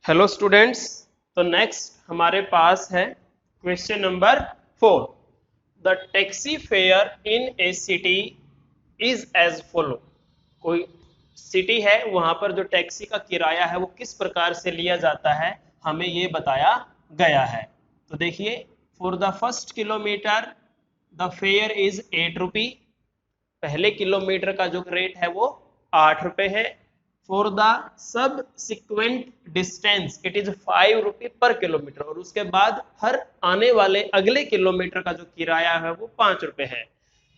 Hello students, तो next हमारे पास है question number 4। The taxi fare in a city is as follow. कोई सिटी है, वहां पर जो टैक्सी का किराया है वो किस प्रकार से लिया जाता है, हमें ये बताया गया है। तो देखिए, for the first kilometre the fair is 8 रुपी। पहले किलोमीटर का जो रेट है वो 8 रुपए है। For the subsequent distance it is 5 rupee per kilometre, और उसके बाद हर आने वाले अगले किलोमीटर का जो किराया है वो 5 रुपए है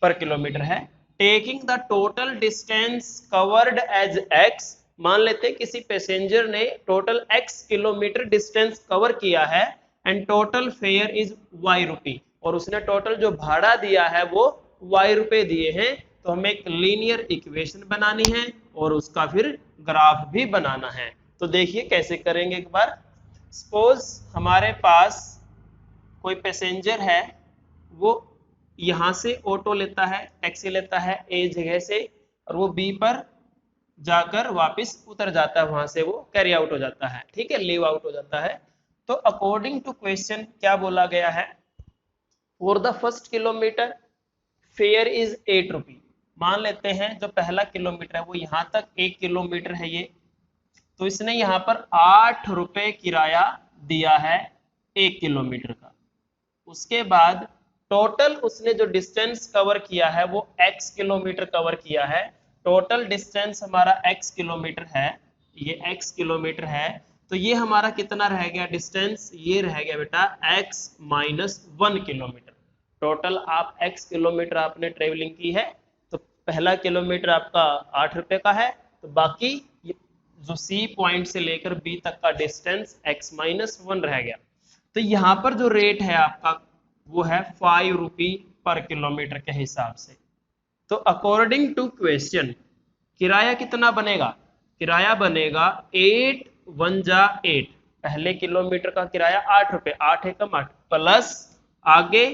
पर किलोमीटर है। Taking the total distance covered as X. मान लेते हैं किसी पैसेंजर ने total X kilometre distance cover किया है, and total fare is Y rupee, और उसने टोटल जो भाड़ा दिया है वो वाई रुपए दिए हैं। तो हमें एक लीनियर इक्वेशन बनानी है और उसका फिर ग्राफ भी बनाना है। तो देखिए कैसे करेंगे एक बार। सपोज हमारे पास कोई पैसेंजर है, वो यहां से ऑटो लेता है, टैक्सी लेता है ए जगह से, और वो बी पर जाकर वापस उतर जाता है, वहां से वो कैरी आउट हो जाता है, ठीक है, लीव आउट हो जाता है। तो अकॉर्डिंग टू क्वेश्चन क्या बोला गया है, for the first kilometre fair is 8 रुपी। मान लेते हैं जो पहला किलोमीटर है वो यहां तक 1 किलोमीटर है ये, तो इसने यहां पर 8 रुपए किराया दिया है 1 किलोमीटर का। उसके बाद टोटल उसने जो डिस्टेंस कवर किया है वो x किलोमीटर कवर किया है। टोटल डिस्टेंस हमारा x किलोमीटर है, ये x किलोमीटर है। तो ये हमारा कितना रह गया डिस्टेंस, ये रह गया बेटा x माइनस 1 किलोमीटर। टोटल आप x किलोमीटर आपने ट्रेवलिंग की है, तो पहला किलोमीटर आपका 8 रुपए का है, तो बाकी जो C पॉइंट से लेकर B तक का डिस्टेंस x माइनस 1 रह गया। तो यहाँ पर जो रेट है आपका वो है 5 रुपी पर किलोमीटर के हिसाब से। तो अकॉर्डिंग टू क्वेश्चन किराया कितना बनेगा, किराया बनेगा 8 वन जा 8। पहले किलोमीटर का किराया 8 रुपए, 8 एकम 8, प्लस आगे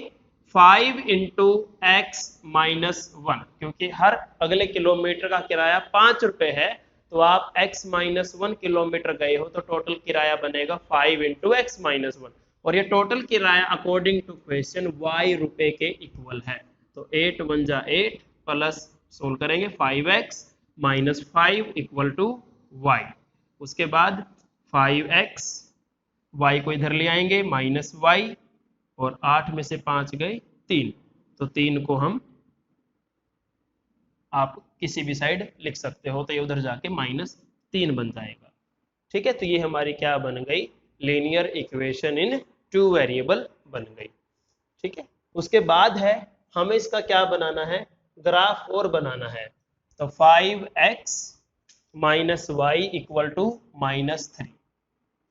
5 इंटू एक्स माइनस 1, क्योंकि हर अगले किलोमीटर का किराया 5 रुपए है, तो आप x माइनस 1 किलोमीटर गए हो तो टोटल किराया बनेगा 5 इंटू एक्स माइनस 1, और ये टोटल किराया अकॉर्डिंग टू क्वेश्चन y रुपए के इक्वल है। तो 8 वन जा 8 प्लस सोल्व करेंगे 5x minus 5 equal to y। उसके बाद 5x, y को इधर ले आएंगे माइनस y, और 8 में से 5 गए 3, तो 3 को हम आप किसी भी साइड लिख सकते हो, तो ये उधर जाके माइनस 3 बन जाएगा। ठीक है, तो ये हमारी क्या बन गई, लीनियर इक्वेशन इन 2 वेरिएबल बन गई। ठीक है, उसके बाद है हमें इसका क्या बनाना है, ग्राफ और बनाना है। तो 5x minus Y equal to minus 3,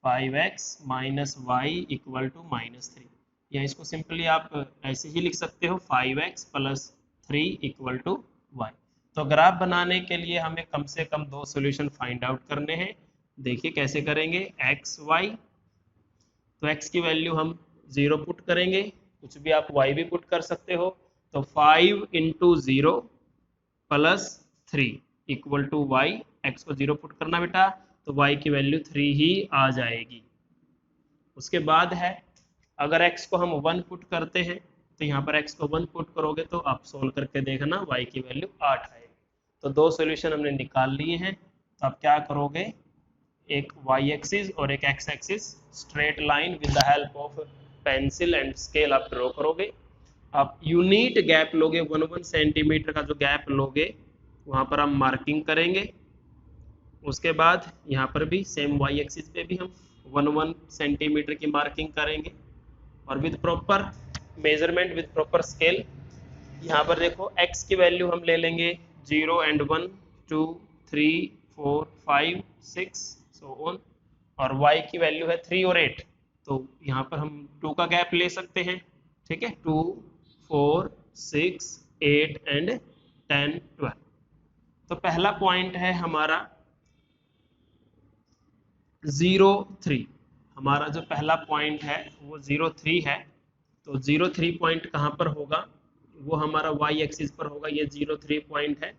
5x minus Y equal to minus 3, या इसको सिंपली आप ऐसे ही लिख सकते हो 5x plus 3 equal to Y. तो ग्राफ बनाने के लिए हमें कम से कम 2 सॉल्यूशन फाइंड आउट करने हैं। देखिए कैसे करेंगे, x y, तो x की वैल्यू हम 0 पुट करेंगे, कुछ भी आप y भी पुट कर सकते हो। तो 5 into 0 plus 3 equal to Y, X को 0 पुट करना बेटा, तो y की वैल्यू 3 ही आ जाएगी। उसके बाद है अगर x को हम 1 पुट करते हैं, तो यहाँ पर x को 1 पुट करोगे तो आप सोल्व करके देखना y की वैल्यू 8 आएगी। तो 2 सॉल्यूशन हमने निकाल लिए हैं। तो आप क्या करोगे, एक y एक्सिस और एक x axis straight line with the help of pencil and scale आप ड्रॉ करोगे। आप यूनिट गैप लोगे, 1 सेंटीमीटर का जो गैप लोगे वहां पर हम मार्किंग करेंगे। उसके बाद यहाँ पर भी सेम y एक्सिस पे भी हम 1 सेंटीमीटर की मार्किंग करेंगे, और with proper measurement with proper scale. यहाँ पर देखो x की वैल्यू हम ले लेंगे 0 एंड 1 2 3 4 5 6 सो ऑन, और y की वैल्यू है 3 और 8, तो यहाँ पर हम 2 का गैप ले सकते हैं। ठीक है, 2 4 6 8 एंड 10 12। तो पहला पॉइंट है हमारा 0 3, हमारा जो पहला पॉइंट है वो 0 3 है। तो 0 3 पॉइंट कहाँ पर होगा, वो हमारा y एक्सिस पर होगा, ये 0 3 पॉइंट है।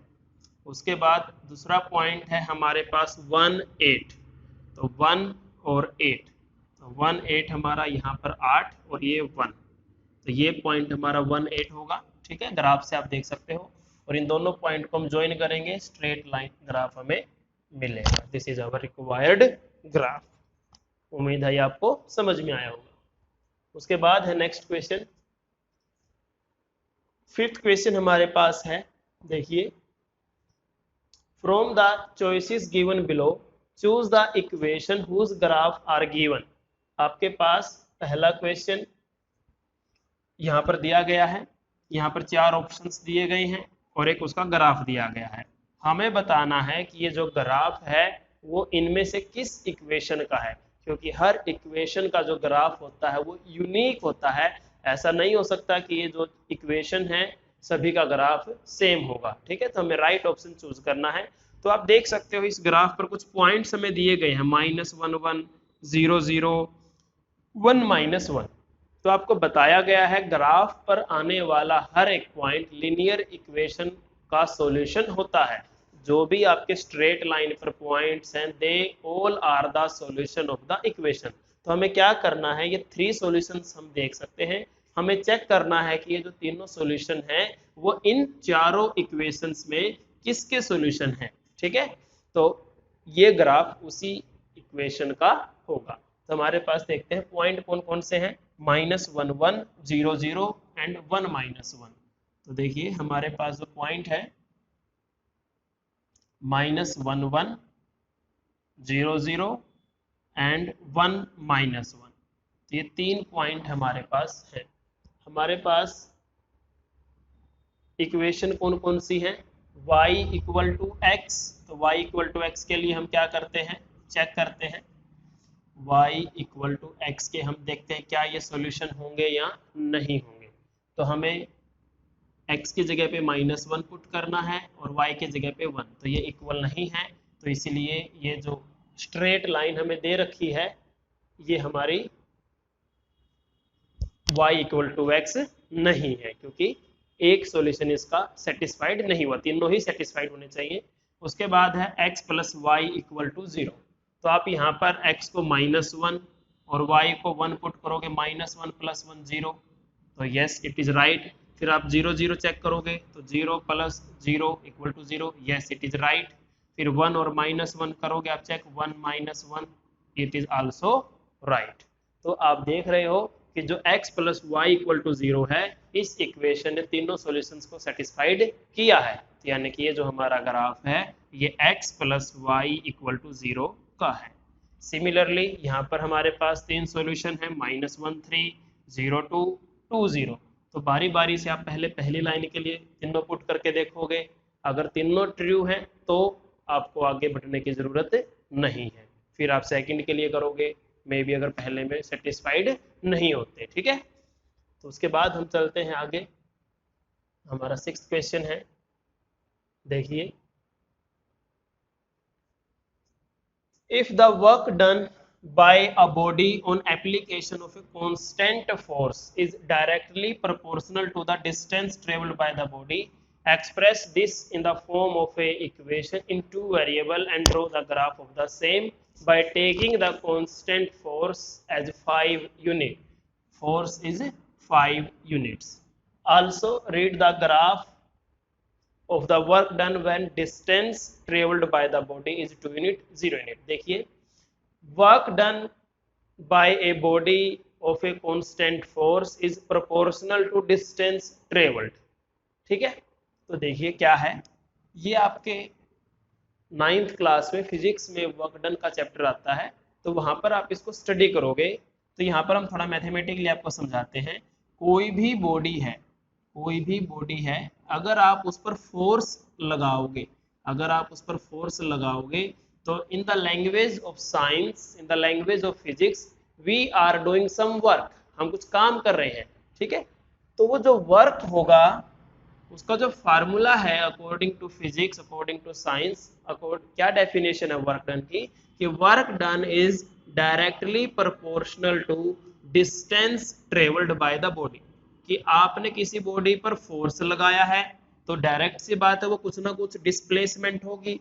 उसके बाद दूसरा पॉइंट है हमारे पास 1 8, तो 1 और 8, तो 1 8 हमारा यहाँ पर 8 और ये 1, तो ये पॉइंट हमारा 1 8 होगा। ठीक है, ग्राफ से आप देख सकते हो, और इन दोनों पॉइंट को हम ज्वाइन करेंगे, स्ट्रेट लाइन ग्राफ हमें मिलेगा। This is our required graph. उम्मीद है ये आपको समझ में आया होगा। उसके बाद है नेक्स्ट क्वेश्चन, फिफ्थ क्वेश्चन हमारे पास है, देखिए, from the choices given below choose the equation whose graph are given. आपके पास पहला क्वेश्चन यहाँ पर दिया गया है, यहाँ पर 4 ऑप्शंस दिए गए हैं और एक उसका ग्राफ दिया गया है। हमें बताना है कि ये जो ग्राफ है वो इनमें से किस इक्वेशन का है, क्योंकि हर इक्वेशन का जो ग्राफ होता है वो यूनिक होता है। ऐसा नहीं हो सकता कि ये जो इक्वेशन है सभी का ग्राफ सेम होगा। ठीक है, तो हमें राइट ऑप्शन चूज करना है। तो आप देख सकते हो इस ग्राफ पर कुछ पॉइंट्स हमें दिए गए हैं, -1 1 0 0 1 -1। तो आपको बताया गया है ग्राफ पर आने वाला हर एक पॉइंट लीनियर इक्वेशन का सॉल्यूशन होता है। जो भी आपके स्ट्रेट लाइन पर पॉइंट्स हैं, they all are the solution of the equation. तो हमें क्या करना है, ये 3 सॉल्यूशंस हम देख सकते हैं। हमें चेक करना है कि ये जो तीनों सॉल्यूशन हैं वो इन चारों इक्वेशंस में किसके सॉल्यूशन हैं। ठीक है, तो ये ग्राफ उसी इक्वेशन का होगा। तो हमारे पास देखते हैं पॉइंट कौन कौन से हैं, -1 1 0 0 एंड 1 -1। तो देखिए हमारे पास जो पॉइंट है -1 1 0 0 एंड 1 -1, तो ये 3 पॉइंट हमारे पास है। हमारे पास इक्वेशन कौन कौन सी है, y = x। तो y = x के लिए हम क्या करते हैं, चेक करते हैं y = x के, हम देखते हैं क्या ये सॉल्यूशन होंगे या नहीं होंगे। तो हमें x की जगह पे -1 पुट करना है और y की जगह पे 1, तो ये इक्वल नहीं है। तो इसीलिए ये जो स्ट्रेट लाइन हमें दे रखी है ये हमारी y = x नहीं है, क्योंकि एक सॉल्यूशन इसका सेटिस्फाइड नहीं हुआ, तीनों ही सेटिस्फाइड होने चाहिए। उसके बाद है x + y = 0। तो आप यहाँ पर x को -1 और y को 1 पुट करोगे, -1 + 1 0, तो यस इट इज राइट। फिर आप 0 0 चेक करोगे तो 0 + 0 = 0, यस इट इज राइट। फिर 1 और -1 करोगे आप check, 1 - 1, it is also right. तो आप देख रहे हो कि जो x + y = 0 है, इस इक्वेशन ने तीनों सॉल्यूशंस को सेटिस्फाइड किया है। यानी कि ये जो हमारा ग्राफ है ये x + y = 0 का है। सिमिलरली यहाँ पर हमारे पास 3 सॉल्यूशन है, -1 3 0 2 2 0। तो बारी बारी से आप पहले पहली लाइन के लिए तीनों पुट करके देखोगे, अगर तीनों ट्रू हैं तो आपको आगे बढ़ने की जरूरत नहीं है। फिर आप सेकंड के लिए करोगे, मे बी अगर पहले में सेटिस्फाइड नहीं होते। ठीक है, तो उसके बाद हम चलते हैं आगे। हमारा 6th क्वेश्चन है, देखिए, if the work done by a body on application of a constant force is directly proportional to the distance traveled by the body, express this in the form of a equation in 2 variable and draw the graph of the same by taking the constant force as 5 unit. Force is 5 units. Also read the graph of the work done when distance traveled by the body is 2 unit 0 unit। देखिए, work done by a body of a constant force is proportional to distance traveled। ठीक है, तो देखिए क्या है, ये आपके 9th class में फिजिक्स में वर्क डन का चैप्टर आता है, तो वहां पर आप इसको स्टडी करोगे। तो यहाँ पर हम थोड़ा मैथमेटिकली आपको समझाते हैं। कोई भी बॉडी है, कोई भी बॉडी है, अगर आप उस पर फोर्स लगाओगे, अगर आप उस पर फोर्स लगाओगे, तो in the language of science, in the language of physics, we are doing some work, हम कुछ काम कर रहे हैं। ठीक है, तो वो जो वर्क होगा उसका जो फार्मूला है according to physics, according to science, क्या डेफिनेशन है वर्क डन की, कि work done is directly proportional to distance travelled by the body. कि आपने किसी बॉडी पर फोर्स लगाया है तो डायरेक्ट सी बात है वो कुछ ना कुछ डिस्प्लेसमेंट होगी,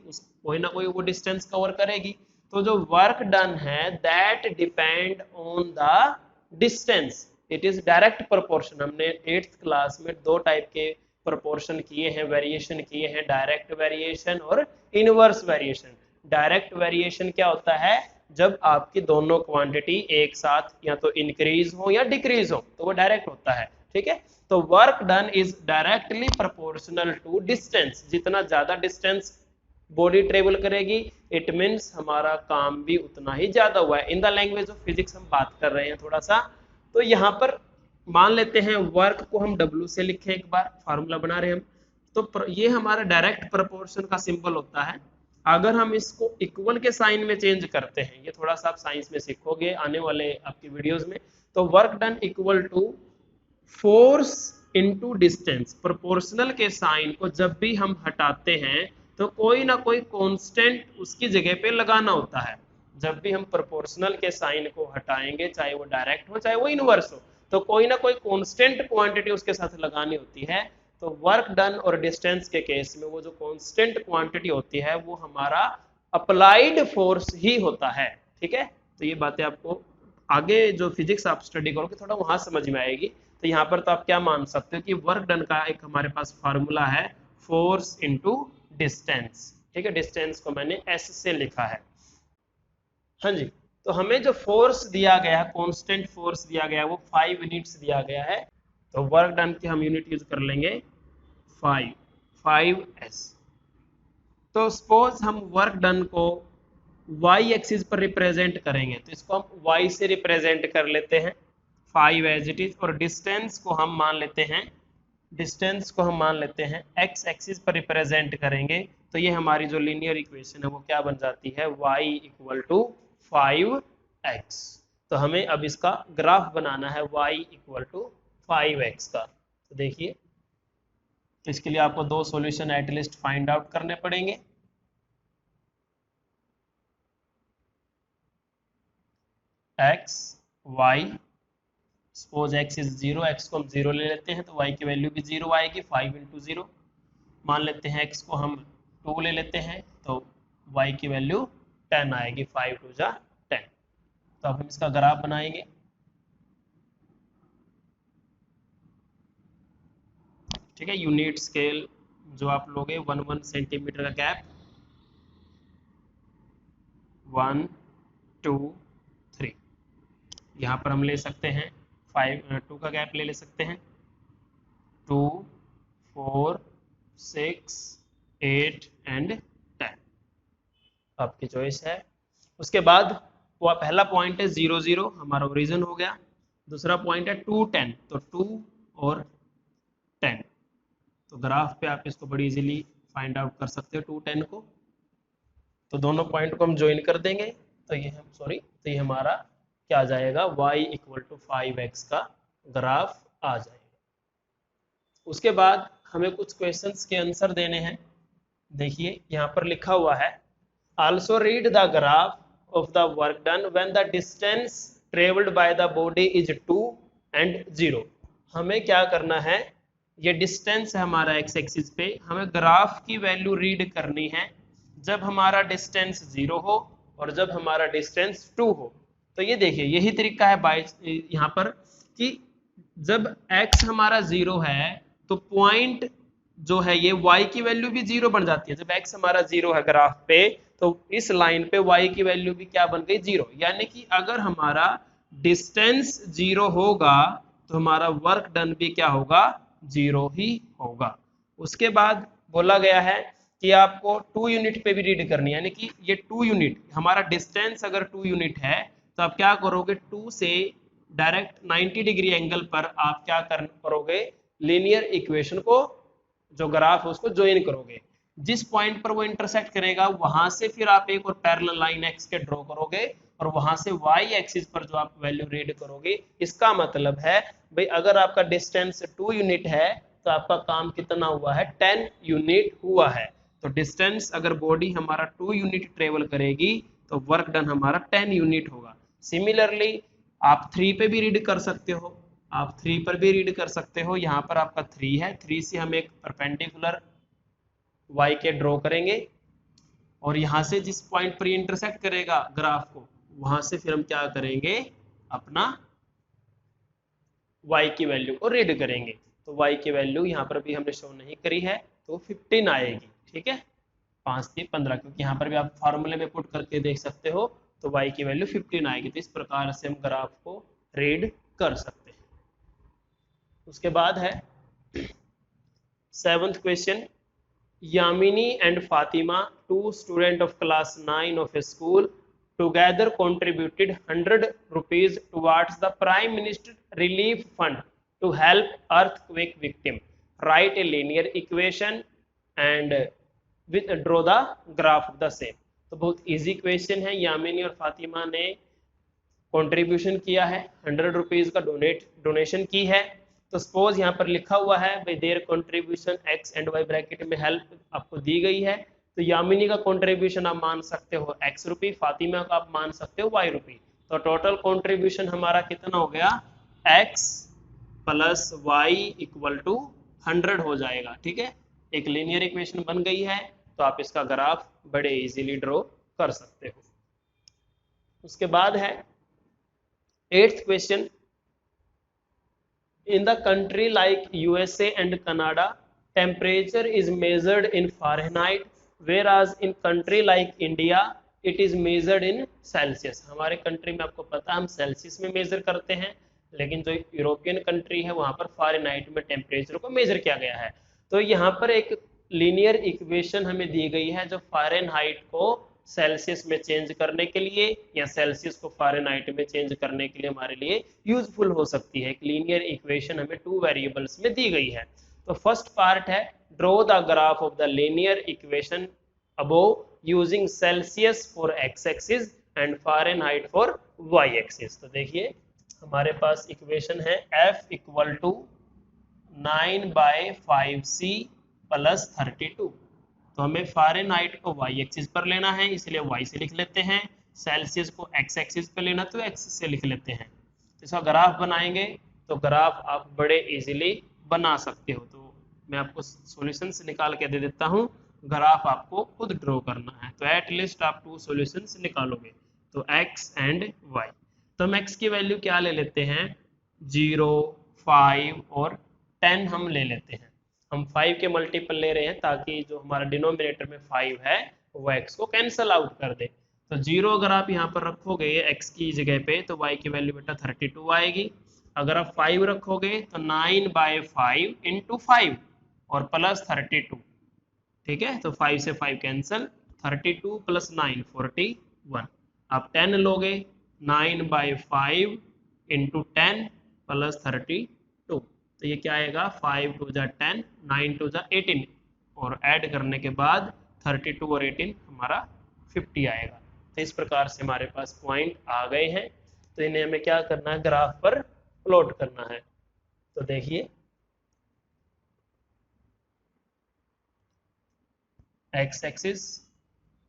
कोई ना कोई वो डिस्टेंस कवर करेगी। तो जो वर्क डन है that depend on the distance, it is direct proportion. हमने 8th क्लास में 2 टाइप के प्रोपोर्शन किए हैं, वेरिएशन किए हैं, डायरेक्ट वेरिएशन और इनवर्स वेरिएशन। डायरेक्ट वेरिएशन क्या होता है, जब आपकी दोनों क्वांटिटी एक साथ या तो इंक्रीज हो या डिक्रीज हो तो वो डायरेक्ट होता है, ठीक है। तो work done is directly proportional to distance, जितना ज्यादा डिस्टेंस बॉडी ट्रेवल करेगी इट मीन्स हमारा काम भी उतना ही ज्यादा हुआ है। In the language of physics हम बात कर रहे हैं थोड़ा सा। तो यहाँ पर मान लेते हैं वर्क को हम W से लिखें, एक बार फार्मूला बना रहे हैं हम, तो ये हमारा डायरेक्ट प्रोपोर्शन का सिंबल होता है। अगर हम इसको इक्वल के साइन में चेंज करते हैं, ये थोड़ा सा आप साइंस में सीखोगे आने वाले आपकी वीडियोस में, तो work done equal to force into distance. Proportional के साइन को जब भी हम हटाते हैं तो कोई ना कोई कांस्टेंट उसकी जगह पे लगाना होता है। जब भी हम प्रोपोर्शनल के साइन को हटाएंगे, चाहे वो डायरेक्ट हो चाहे वो इनवर्स हो, तो कोई ना कोई कांस्टेंट क्वांटिटी उसके साथ लगानी होती है। तो वर्क डन और डिस्टेंस के केस में वो जो कांस्टेंट क्वांटिटी होती है वो हमारा अप्लाइड फोर्स ही होता है, ठीक है। तो ये बातें आपको आगे जो फिजिक्स आप स्टडी करोगे थोड़ा वहां समझ में आएगी। तो यहाँ पर तो आप क्या मान सकते हो कि वर्क डन का एक हमारे पास फार्मूला है फोर्स इनटू डिस्टेंस, ठीक है। डिस्टेंस को मैंने एस से लिखा है। हाँ जी, तो हमें जो फोर्स दिया गया है, कांस्टेंट फोर्स दिया गया है, वो 5 यूनिट्स दिया गया है। तो वर्क डन की हम यूनिट यूज कर लेंगे 5s। तो सपोज हम वर्क डन को y एक्सिस पर रिप्रेजेंट करेंगे, तो इसको हम y से रिप्रेजेंट कर लेते हैं 5 एज इट इज, और डिस्टेंस को हम मान लेते हैं x एक्सिस पर रिप्रेजेंट करेंगे। तो ये हमारी जो लीनियर इक्वेशन है वो क्या बन जाती है, y इक्वल टू 5x। तो हमें अब इसका ग्राफ बनाना है y इक्वल टू 5x का। तो देखिए, तो इसके लिए आपको 2 सॉल्यूशन एटलीस्ट फाइंड आउट करने पड़ेंगे। x y, suppose x is 0, x को हम 0 ले लेते हैं तो y की वैल्यू भी 0 आएगी, 5 इंटू 0। मान लेते हैं x को हम 2 ले लेते हैं तो y की वैल्यू 10 आएगी, 5 2 जा 10। तो अब हम इसका ग्राफ बनाएंगे। ठीक है, यूनिट स्केल जो आप लोगे 1 सेंटीमीटर का गैप, 1 2 3, यहाँ पर हम ले सकते हैं 2 का गैप ले सकते हैं, 2 4 6 8 एंड 10, आपकी चॉइस है। उसके बाद वो पहला पॉइंट है 0 0, हमारा ओरिजिन हो गया। दूसरा पॉइंट है 2 10, तो 2 और 10, तो ग्राफ पे आप इसको बड़ी इजीली फाइंड आउट कर सकते हो 2 10 को। तो दोनों पॉइंट को हम ज्वाइन कर देंगे, तो ये हमारा क्या आ जाएगा, y इक्वल टू 5x का ग्राफ आ जाएगा। उसके बाद हमें कुछ क्वेश्चंस के आंसर देने हैं। देखिए यहाँ पर लिखा हुआ है, also read the graph of the work done when the distance travelled by the body is 2 and 0। हमें क्या करना है, ये डिस्टेंस है हमारा x एक्सिस पे, हमें ग्राफ की वैल्यू रीड करनी है जब हमारा डिस्टेंस 0 हो और जब हमारा डिस्टेंस 2 हो। तो ये देखिए, यही तरीका है बाय यहाँ पर कि जब x हमारा 0 है तो पॉइंट जो है ये y की वैल्यू भी 0 बन जाती है। जब x हमारा 0 है ग्राफ पे तो इस लाइन पे y की वैल्यू भी क्या बन गई, 0। यानी कि अगर हमारा डिस्टेंस 0 होगा तो हमारा वर्क डन भी क्या होगा, 0 ही होगा। उसके बाद बोला गया है कि आपको 2 यूनिट पे भी रीड करनी है, यानी कि ये 2 यूनिट हमारा डिस्टेंस अगर 2 यूनिट है तो आप क्या करोगे, 2 से डायरेक्ट 90 डिग्री एंगल पर आप क्या करोगे, लीनियर इक्वेशन को जो ग्राफ है उसको ज्वाइन करोगे। जिस पॉइंट पर वो इंटरसेक्ट करेगा वहां से फिर आप एक और पैरेलल लाइन x के ड्रॉ करोगे और वहां से y एक्सिस पर जो आप वैल्यू रीड करोगे। इसका मतलब है भाई अगर आपका डिस्टेंस 2 यूनिट है तो आपका काम कितना हुआ है, 10 यूनिट हुआ है। तो डिस्टेंस अगर बॉडी हमारा 2 यूनिट ट्रेवल करेगी तो वर्क डन हमारा 10 यूनिट होगा। सिमिलरली आप 3 पे भी रीड कर सकते हो, आप 3 पर भी रीड कर सकते हो। यहाँ पर आपका 3 है, 3 से हम एक परपेंडिकुलर y के ड्रॉ करेंगे और यहाँ से जिस पॉइंट पर ये इंटरसेक्ट करेगा ग्राफ को, वहां से फिर हम क्या करेंगे, अपना y की वैल्यू को रीड करेंगे। तो y की वैल्यू यहाँ पर भी हमने शो नहीं करी है, तो 15 आएगी। ठीक है, 5 3 15, क्योंकि यहाँ पर भी आप फार्मूले में पुट करके देख सकते हो, तो y की वैल्यू 15 आएगी। तो इस प्रकार से हम ग्राफ को रीड कर सकते हैं। उसके बाद है 7th question, Yamini and Fatima, two students of class 9 of a school, together contributed 100 rupees towards the Prime Minister Relief Fund to help earthquake victim. Write a linear equation and draw the graph of the same. तो बहुत easy question है। यामिनी और फातिमा ने contribution किया है, 100 rupees का donation की है। तो सपोज यहाँ पर लिखा हुआ है भाई their contribution X and Y, bracket में हेल्प आपको दी गई है। तो यामिनी का कंट्रीब्यूशन आप मान सकते हो एक्स रुपी, फातिमा का आप मान सकते हो वाई रुपी। तो टोटल कंट्रीब्यूशन हमारा कितना हो गया, X plus Y equal to 100 हो जाएगा। ठीक है, एक लीनियर इक्वेशन बन गई है, तो आप इसका ग्राफ बड़े इजीली ड्रॉ कर सकते हो। उसके बाद है 8th question, in the country like USA and Canada, temperature is measured in Fahrenheit, whereas in country like India it is measured in Celsius। हमारे कंट्री में आपको पता है हम सेल्सियस में मेजर करते हैं, लेकिन जो यूरोपियन कंट्री है वहां पर फ़ारेनहाइट में टेम्परेचर को मेजर किया गया है। तो यहाँ पर एक लीनियर इक्वेशन हमें दी गई है जो फ़ारेनहाइट को सेल्सियस में चेंज करने के लिए या सेल्सियस को फ़ारेनहाइट में चेंज करने के लिए हमारे लिए यूजफुल हो सकती है। एक लीनियर इक्वेशन हमें 2 वेरिएबल्स में दी गई है। तो फर्स्ट पार्ट है draw the graph of the linear equation above using Celsius for X axis and Fahrenheit for Y axis. तो देखिए हमारे पास इक्वेशन है F equal to 9/5C plus 32। तो हमें फ़ारेनहाइट को y एक्सिस पर लेना है, इसलिए y से लिख लेते हैं। सेल्सियस को x एक्सिस पर लेना तो x से लिख लेते हैं। तो इसका ग्राफ बनाएंगे, तो ग्राफ आप बड़े इजीली बना सकते हो। तो मैं आपको सॉल्यूशंस निकाल के दे देता हूँ, ग्राफ आपको खुद ड्रॉ करना है। तो एटलीस्ट आप 2 सॉल्यूशंस निकालोगे, तो x एंड y। तो हम x की वैल्यू क्या ले लेते हैं, 0, 5 और 10 हम ले लेते हैं। हम 5 के मल्टीपल ले रहे हैं ताकि जो हमारा डिनोमिनेटर में 5 है वो x को कैंसल आउट कर दे। तो 0 अगर आप यहाँ पर रखोगे x की जगह पे, तो y की वैल्यू बेटा 32 आएगी। अगर आप 5 रखोगे तो 9/5 इंटू 5 और प्लस 32। ठीक है, तो 5 से 5 कैंसल, 32 प्लस 9 41। आप 10 लोगे, 9/5 इंटू 10 प्लस 32। तो ये क्या आएगा, 5 2 जा 10, 9 2 जा 18 और ऐड करने के बाद 32 और 18 हमारा 50 आएगा। तो इस प्रकार से हमारे पास पॉइंट आ गए हैं। तो इन्हें हमें क्या करना है, ग्राफ पर प्लॉट करना है। तो देखिए X axis,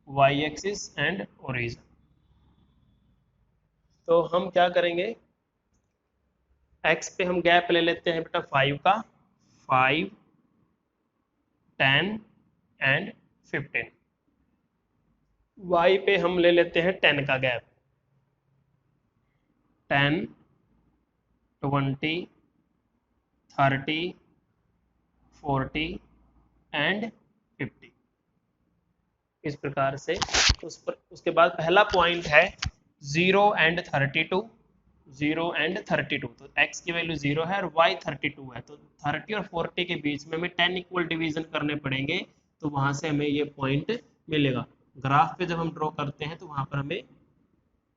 Y axis and origin. तो हम क्या करेंगे, x पे हम गैप ले लेते हैं बेटा 5 का, 5 10 एंड 15। y पे हम ले लेते हैं 10 का गैप, 10 20 30 40 एंड 50। इस प्रकार से उसके बाद पहला पॉइंट है 0 एंड 32, 0 एंड 32। तो x की वैल्यू 0 है और y 32 है। तो 30 और 40 के बीच में हमें 10 इक्वल डिवीजन करने पड़ेंगे, तो वहां से हमें ये पॉइंट मिलेगा। ग्राफ पे जब हम ड्रॉ करते हैं तो वहां पर हमें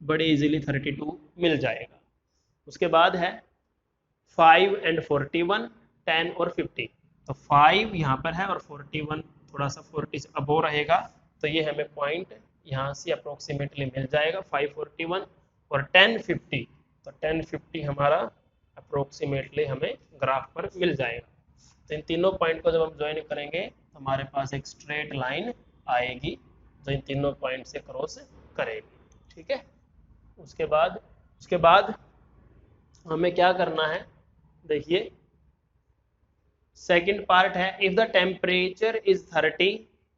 बड़े इजीली 32 मिल जाएगा। उसके बाद है 5 एंड 41, 10 और 50। तो 5 यहाँ पर है और 41 थोड़ा सा 40 से अबो रहेगा, तो ये हमें पॉइंट यहाँ से अप्रोक्सीमेटली मिल जाएगा 541 और 1050। तो 1050 हमारा अप्रोक्सीमेटली हमें ग्राफ पर मिल जाएगा। तो इन तीनों पॉइंट को जब हम ज्वाइन करेंगे तो हमारे पास एक स्ट्रेट लाइन आएगी जो इन तीनों पॉइंट से क्रॉस करेगी। ठीक है, उसके बाद हमें क्या करना है, देखिए सेकंड पार्ट है if the temperature is 30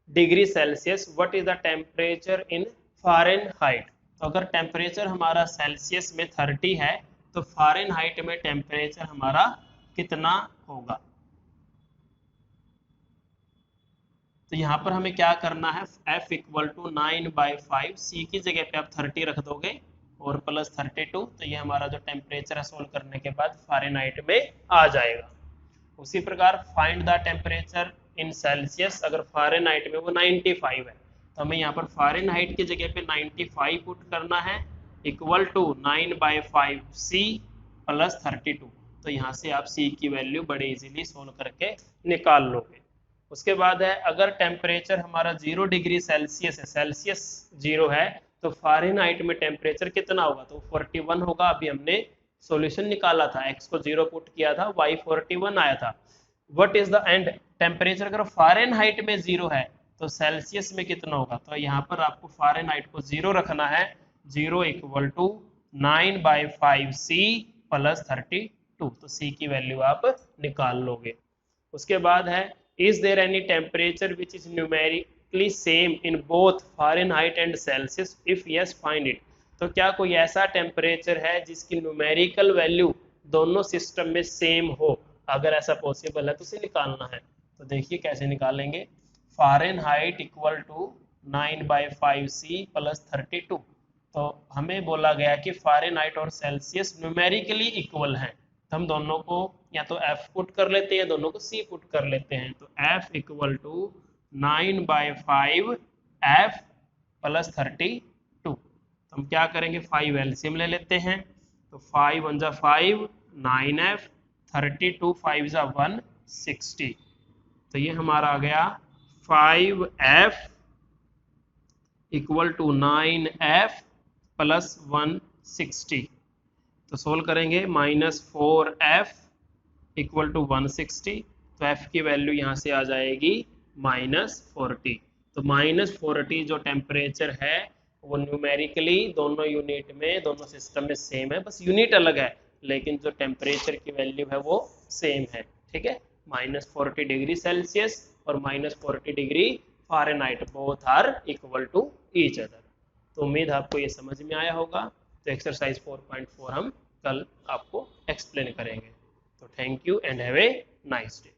degree Celsius, what is the temperature in Fahrenheit. तो अगर टेम्परेचर हमारा सेल्सियस में 30 है तो फ़ारेनहाइट में टेम्परेचर हमारा कितना होगा। तो यहाँ पर हमें क्या करना है, F इक्वल टू 9/5, सी की जगह पे आप 30 रख दोगे और प्लस 32, तो ये हमारा जो टेम्परेचर है सोल्व करने के बाद फ़ारेनहाइट में आ जाएगा। उसी प्रकार find the temperature in Celsius, अगर फ़ारेनहाइट में वो 95 है तो हमें यहाँ पर फ़ारेनहाइट की जगह पे 95 पुट करना है, इक्वल टू 9/5 सी प्लस 32। तो यहाँ से आप सी की वैल्यू बड़े इजीली सोल्व करके निकाल लोगे। उसके बाद है, अगर टेम्परेचर हमारा 0 डिग्री सेल्सियस है, सेल्सियस 0 है, तो फ़ारेनहाइट में टेम्परेचर कितना होगा, तो 41 होगा। अभी हमने सॉल्यूशन निकाला था, x को 0 पुट किया था, y 41 आया था। What is the end temperature, अगर फ़ारेनहाइट में 0 है तो सेल्सियस में कितना होगा। तो यहाँ पर आपको फ़ारेनहाइट को 0 रखना है, 0 इक्वल टू 9/5 सी प्लस 32। तो सी की वैल्यू आप निकाल लोगे। उसके बाद है, is there any temperature which is numerically same in both Fahrenheit and Celsius, if yes find it. तो क्या कोई ऐसा टेम्परेचर है जिसकी न्यूमेरिकल वैल्यू दोनों सिस्टम में सेम हो, अगर ऐसा पॉसिबल है तो उसे निकालना है। तो देखिए कैसे निकालेंगे, Fahrenheit equal to 9/5 C plus 32। तो हमें बोला गया कि फ़ारेनहाइट और सेल्सियस न्यूमेरिकली इक्वल हैं, तो हम दोनों को या तो F पुट कर लेते हैं, दोनों को C पुट कर लेते हैं। तो F equal to 9/5 F plus 32। तो हम क्या करेंगे, 5 एलसीएम ले लेते हैं। तो 5 1 जा 5, 9F, 32 5 जा 160। तो ये हमारा आ गया 5F equal to 9F plus 160। तो सोल्व करेंगे, -4F इक्वल टू 160। तो F की वैल्यू यहाँ से आ जाएगी -40। तो -40 जो टेम्परेचर है वो न्यूमेरिकली दोनों यूनिट में, दोनों सिस्टम में सेम है, बस यूनिट अलग है, लेकिन जो टेम्परेचर की वैल्यू है वो सेम है। ठीक है, -40 डिग्री सेल्सियस और -40 degree Fahrenheit, both are equal to each other. तो उम्मीद आपको ये समझ में आया होगा। तो एक्सरसाइज 4.4 हम कल आपको एक्सप्लेन करेंगे। तो thank you and have a nice day.